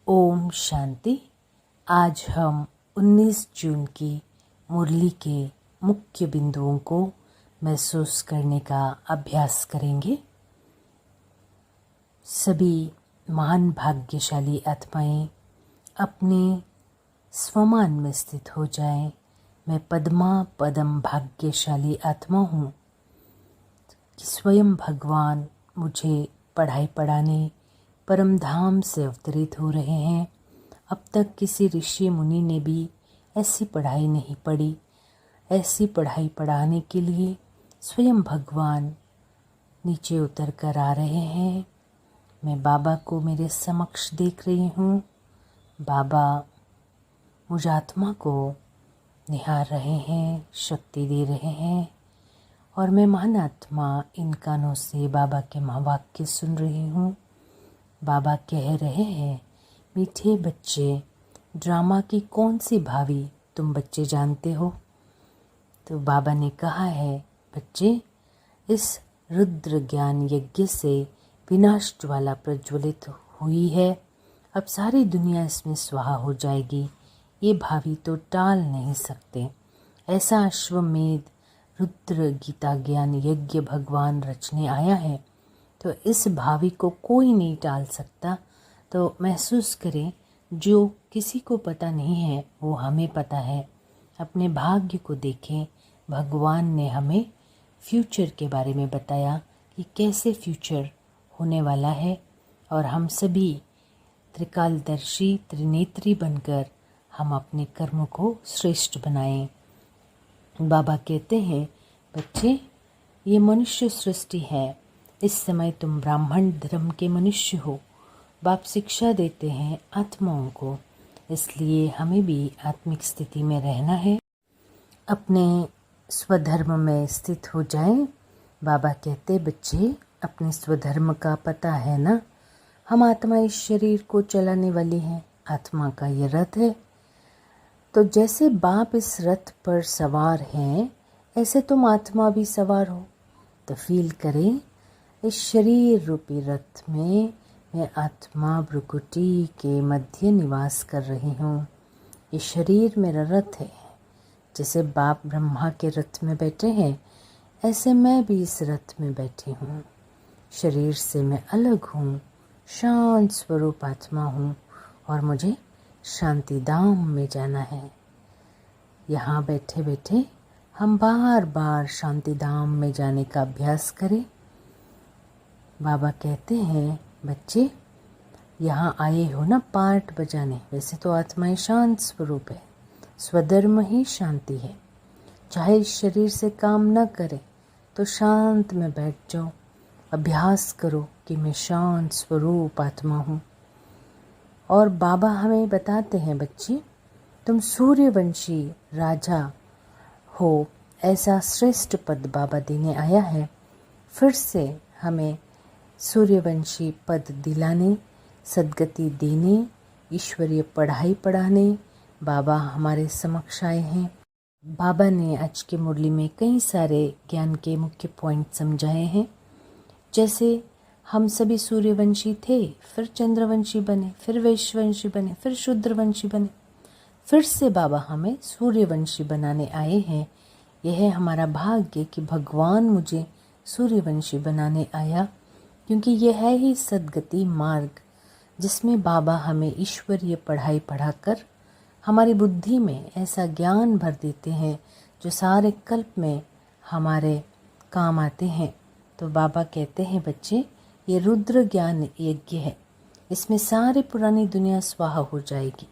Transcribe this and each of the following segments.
ओम शांति। आज हम 19 जून की मुरली के मुख्य बिंदुओं को महसूस करने का अभ्यास करेंगे। सभी महान भाग्यशाली आत्माएं अपने स्वमान में स्थित हो जाएं। मैं पद्मा पदम भाग्यशाली आत्मा हूँ कि स्वयं भगवान मुझे पढ़ाई पढ़ाने परम धाम से अवतरित हो रहे हैं। अब तक किसी ऋषि मुनि ने भी ऐसी पढ़ाई नहीं पढ़ी। ऐसी पढ़ाई पढ़ाने के लिए स्वयं भगवान नीचे उतर कर आ रहे हैं। मैं बाबा को मेरे समक्ष देख रही हूँ। बाबा मुझ आत्मा को निहार रहे हैं, शक्ति दे रहे हैं और मैं महान आत्मा इन कानों से बाबा के महावाक्य सुन रही हूँ। बाबा कह रहे हैं, मीठे बच्चे, ड्रामा की कौन सी भावी तुम बच्चे जानते हो? तो बाबा ने कहा है, बच्चे, इस रुद्र ज्ञान यज्ञ से विनाश ज्वाला प्रज्वलित हुई है। अब सारी दुनिया इसमें स्वाहा हो जाएगी। ये भावी तो टाल नहीं सकते। ऐसा अश्वमेध रुद्र गीता ज्ञान यज्ञ भगवान रचने आया है, तो इस भावी को कोई नहीं टाल सकता। तो महसूस करें, जो किसी को पता नहीं है वो हमें पता है। अपने भाग्य को देखें। भगवान ने हमें फ्यूचर के बारे में बताया कि कैसे फ्यूचर होने वाला है और हम सभी त्रिकालदर्शी त्रिनेत्री बनकर हम अपने कर्म को श्रेष्ठ बनाएं। बाबा कहते हैं, बच्चे, ये मनुष्य सृष्टि है। इस समय तुम ब्राह्मण धर्म के मनुष्य हो। बाप शिक्षा देते हैं आत्माओं को, इसलिए हमें भी आत्मिक स्थिति में रहना है। अपने स्वधर्म में स्थित हो जाएं। बाबा कहते, बच्चे, अपने स्वधर्म का पता है ना? हम आत्मा इस शरीर को चलाने वाली हैं। आत्मा का ये रथ है। तो जैसे बाप इस रथ पर सवार हैं, ऐसे तुम आत्मा भी सवार हो। तो फील करें, इस शरीर रूपी रथ में मैं आत्मा भ्रुकुटी के मध्य निवास कर रही हूँ। ये शरीर मेरा रथ है। जैसे बाप ब्रह्मा के रथ में बैठे हैं, ऐसे मैं भी इस रथ में बैठी हूँ। शरीर से मैं अलग हूँ, शांत स्वरूप आत्मा हूँ और मुझे शांति धाम में जाना है। यहाँ बैठे बैठे हम बार बार शांति धाम में जाने का अभ्यास करें। बाबा कहते हैं, बच्चे, यहाँ आए हो ना पार्ट बजाने। वैसे तो आत्माएं शांत स्वरूप है। स्वधर्म ही शांति है। चाहे इस शरीर से काम न करे तो शांत में बैठ जाओ। अभ्यास करो कि मैं शांत स्वरूप आत्मा हूँ। और बाबा हमें बताते हैं, बच्चे, तुम सूर्यवंशी राजा हो। ऐसा श्रेष्ठ पद बाबा देने आया है। फिर से हमें सूर्यवंशी पद दिलाने, सद्गति देने, ईश्वरीय पढ़ाई पढ़ाने बाबा हमारे समक्ष आए हैं। बाबा ने आज की मुरली में कई सारे ज्ञान के मुख्य पॉइंट समझाए हैं। जैसे हम सभी सूर्यवंशी थे, फिर चंद्रवंशी बने, फिर वैश्यवंशी बने, फिर शूद्रवंशी बने। फिर से बाबा हमें सूर्यवंशी बनाने आए हैं। यह है हमारा भाग्य कि भगवान मुझे सूर्यवंशी बनाने आया, क्योंकि यह है ही सद्गति मार्ग, जिसमें बाबा हमें ईश्वरीय पढ़ाई पढ़ाकर हमारी बुद्धि में ऐसा ज्ञान भर देते हैं जो सारे कल्प में हमारे काम आते हैं। तो बाबा कहते हैं, बच्चे, ये रुद्र ज्ञान यज्ञ है। इसमें सारी पुरानी दुनिया स्वाहा हो जाएगी।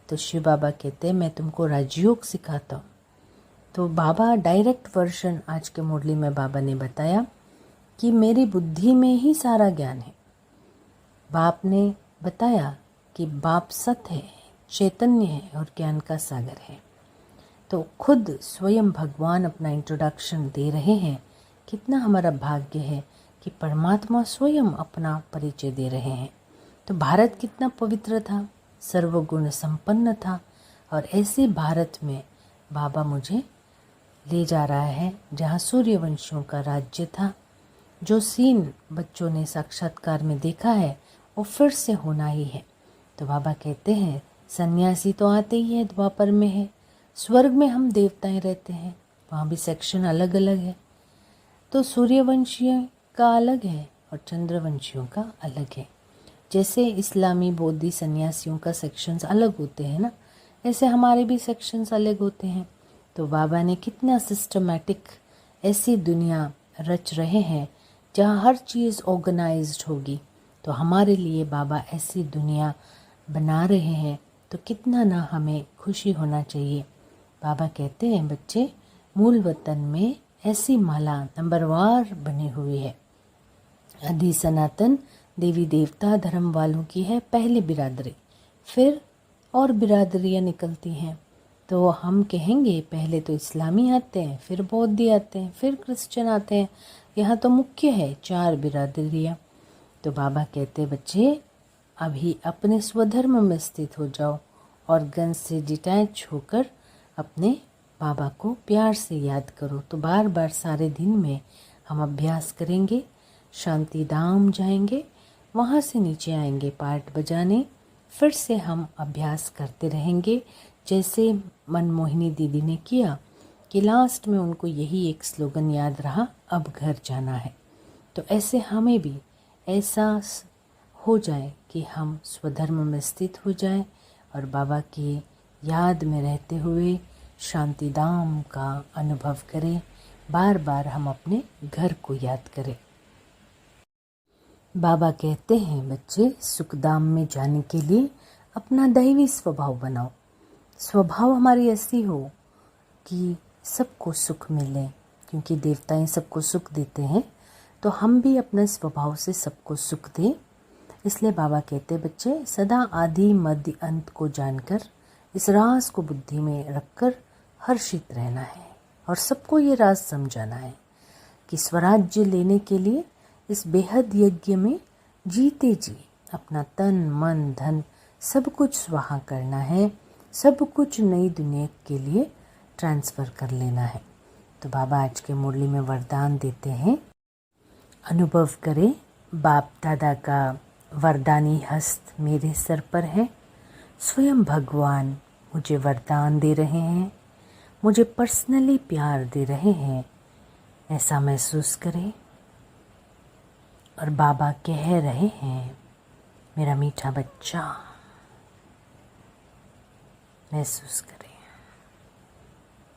तो शिव बाबा कहते हैं, मैं तुमको राजयोग सिखाता हूँ। तो बाबा डायरेक्ट वर्जन आज के मुरली में बाबा ने बताया कि मेरी बुद्धि में ही सारा ज्ञान है। बाप ने बताया कि बाप सत्य है, चैतन्य है और ज्ञान का सागर है। तो खुद स्वयं भगवान अपना इंट्रोडक्शन दे रहे हैं। कितना हमारा भाग्य है कि परमात्मा स्वयं अपना परिचय दे रहे हैं। तो भारत कितना पवित्र था, सर्वगुण संपन्न था, और ऐसे भारत में बाबा मुझे ले जा रहा है जहाँ सूर्यवंशियों का राज्य था। जो सीन बच्चों ने साक्षात्कार में देखा है वो फिर से होना ही है। तो बाबा कहते हैं सन्यासी तो आते ही है, द्वापर में है। स्वर्ग में हम देवताएं रहते हैं, वहाँ भी सेक्शन अलग अलग है। तो सूर्यवंशियों का अलग है और चंद्रवंशियों का अलग है। जैसे इस्लामी बौद्धी सन्यासियों का सेक्शंस अलग होते हैं ना, ऐसे हमारे भी सेक्शंस अलग होते हैं। तो बाबा ने कितना सिस्टमैटिक ऐसी दुनिया रच रहे हैं जहाँ हर चीज़ ऑर्गेनाइज्ड होगी। तो हमारे लिए बाबा ऐसी दुनिया बना रहे हैं, तो कितना ना हमें खुशी होना चाहिए। बाबा कहते हैं बच्चे, मूल वतन में ऐसी माला नंबरवार बनी हुई है। आदि सनातन देवी देवता धर्म वालों की है पहली बिरादरी, फिर और बिरादरियाँ निकलती हैं। तो हम कहेंगे पहले तो इस्लामी आते हैं, फिर बौद्धी आते हैं, फिर क्रिश्चियन आते हैं। यहाँ तो मुख्य है 4 बिरादरियाँ। तो बाबा कहते बच्चे, अभी अपने स्वधर्म में स्थित हो जाओ और गन से डिटैच होकर अपने बाबा को प्यार से याद करो। तो बार बार सारे दिन में हम अभ्यास करेंगे। शांति धाम जाएंगे, वहाँ से नीचे आएंगे पार्ट बजाने, फिर से हम अभ्यास करते रहेंगे। जैसे मनमोहिनी दीदी ने किया कि लास्ट में उनको यही एक स्लोगन याद रहा, अब घर जाना है। तो ऐसे हमें भी ऐसा हो जाए कि हम स्वधर्म में स्थित हो जाएं और बाबा की याद में रहते हुए शांतिधाम का अनुभव करें। बार बार हम अपने घर को याद करें। बाबा कहते हैं बच्चे, सुखधाम में जाने के लिए अपना दैवी स्वभाव बनाओ। स्वभाव हमारी ऐसी हो कि सबको सुख मिले, क्योंकि देवताएं सबको सुख देते हैं, तो हम भी अपने स्वभाव से सबको सुख दें। इसलिए बाबा कहते हैं बच्चे, सदा आदि मध्य अंत को जानकर इस राज को बुद्धि में रखकर हर्षित रहना है और सबको ये राज समझाना है कि स्वराज्य लेने के लिए इस बेहद यज्ञ में जीते जी अपना तन मन धन सब कुछ स्वाहा करना है, सब कुछ नई दुनिया के लिए ट्रांसफ़र कर लेना है। तो बाबा आज के मुरली में वरदान देते हैं, अनुभव करें बाप दादा का वरदानी हस्त मेरे सर पर है। स्वयं भगवान मुझे वरदान दे रहे हैं, मुझे पर्सनली प्यार दे रहे हैं, ऐसा महसूस करें। और बाबा कह रहे हैं, मेरा मीठा बच्चा, महसूस करें।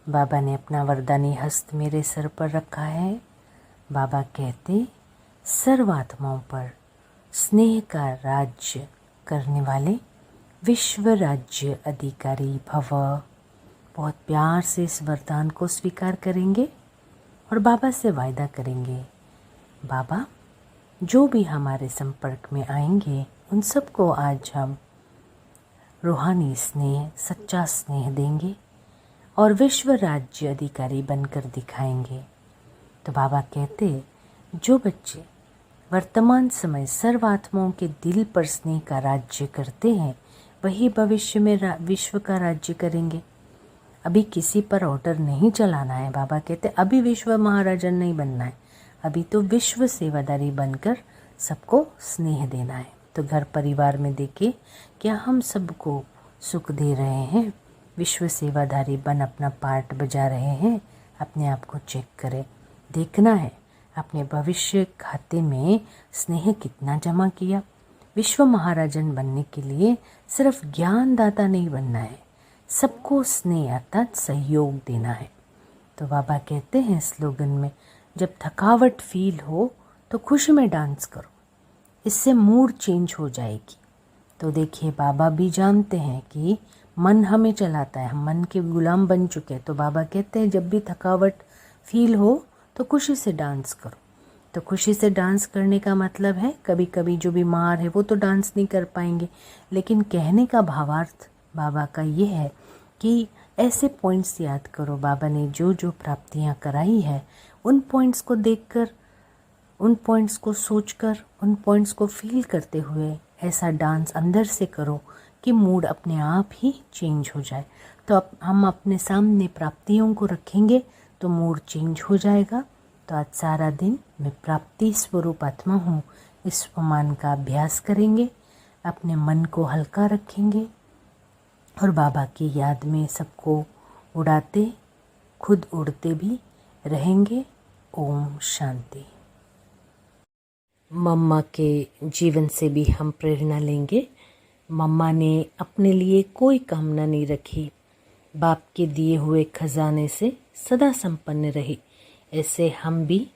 बाबा ने अपना वरदानी हस्त मेरे सर पर रखा है। बाबा कहते, सर्वात्माओं पर स्नेह का राज्य करने वाले विश्व राज्य अधिकारी भव। बहुत प्यार से इस वरदान को स्वीकार करेंगे और बाबा से वायदा करेंगे, बाबा जो भी हमारे संपर्क में आएंगे उन सबको आज हम रूहानी स्नेह, सच्चा स्नेह देंगे और विश्व राज्य अधिकारी बनकर दिखाएंगे। तो बाबा कहते, जो बच्चे वर्तमान समय सर्वात्माओं के दिल पर स्नेह का राज्य करते हैं, वही भविष्य में विश्व का राज्य करेंगे। अभी किसी पर ऑर्डर नहीं चलाना है। बाबा कहते, अभी विश्व महाराजा नहीं बनना है, अभी तो विश्व सेवादारी बनकर सबको स्नेह देना है। तो घर परिवार में देखिए, क्या हम सबको सुख दे रहे हैं? विश्व सेवादारी बन अपना पार्ट बजा रहे हैं? अपने आप को चेक करें। देखना है अपने भविष्य खाते में स्नेह कितना जमा किया। विश्व महाराजन बनने के लिए सिर्फ ज्ञानदाता नहीं बनना है, सबको स्नेह अर्थात सहयोग देना है। तो बाबा कहते हैं स्लोगन में, जब थकावट फील हो तो खुशी में डांस करो, इससे मूड चेंज हो जाएगी। तो देखिए, बाबा भी जानते हैं कि मन हमें चलाता है, हम मन के गुलाम बन चुके हैं। तो बाबा कहते हैं, जब भी थकावट फील हो तो खुशी से डांस करो। तो खुशी से डांस करने का मतलब है, कभी कभी जो बीमार है वो तो डांस नहीं कर पाएंगे, लेकिन कहने का भावार्थ बाबा का ये है कि ऐसे पॉइंट्स याद करो, बाबा ने जो जो प्राप्तियां कराई है उन पॉइंट्स को देखकर, उन पॉइंट्स को सोचकर, उन पॉइंट्स को फील करते हुए ऐसा डांस अंदर से करो कि मूड अपने आप ही चेंज हो जाए। तो हम अपने सामने प्राप्तियों को रखेंगे तो मूड चेंज हो जाएगा। तो आज सारा दिन मैं प्राप्ति स्वरूप आत्मा हूँ, इस स्वमान का अभ्यास करेंगे। अपने मन को हल्का रखेंगे और बाबा की याद में सबको उड़ाते, खुद उड़ते भी रहेंगे। ओम शांति। मम्मा के जीवन से भी हम प्रेरणा लेंगे। मम्मा ने अपने लिए कोई कामना नहीं रखी, बाप के दिए हुए खजाने से सदा संपन्न रही। ऐसे हम भी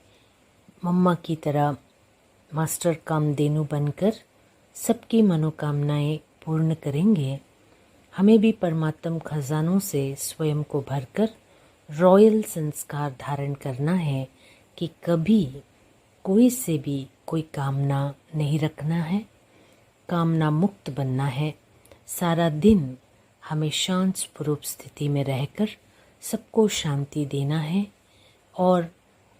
मम्मा की तरह मास्टर कामधेनु बनकर सबकी मनोकामनाएं पूर्ण करेंगे। हमें भी परमात्म खजानों से स्वयं को भरकर रॉयल संस्कार धारण करना है कि कभी कोई से भी कोई कामना नहीं रखना है, कामना मुक्त बनना है। सारा दिन हमें शांत स्वरूप स्थिति में रहकर सबको शांति देना है और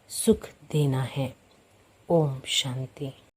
सुख देना है। ओम शांति।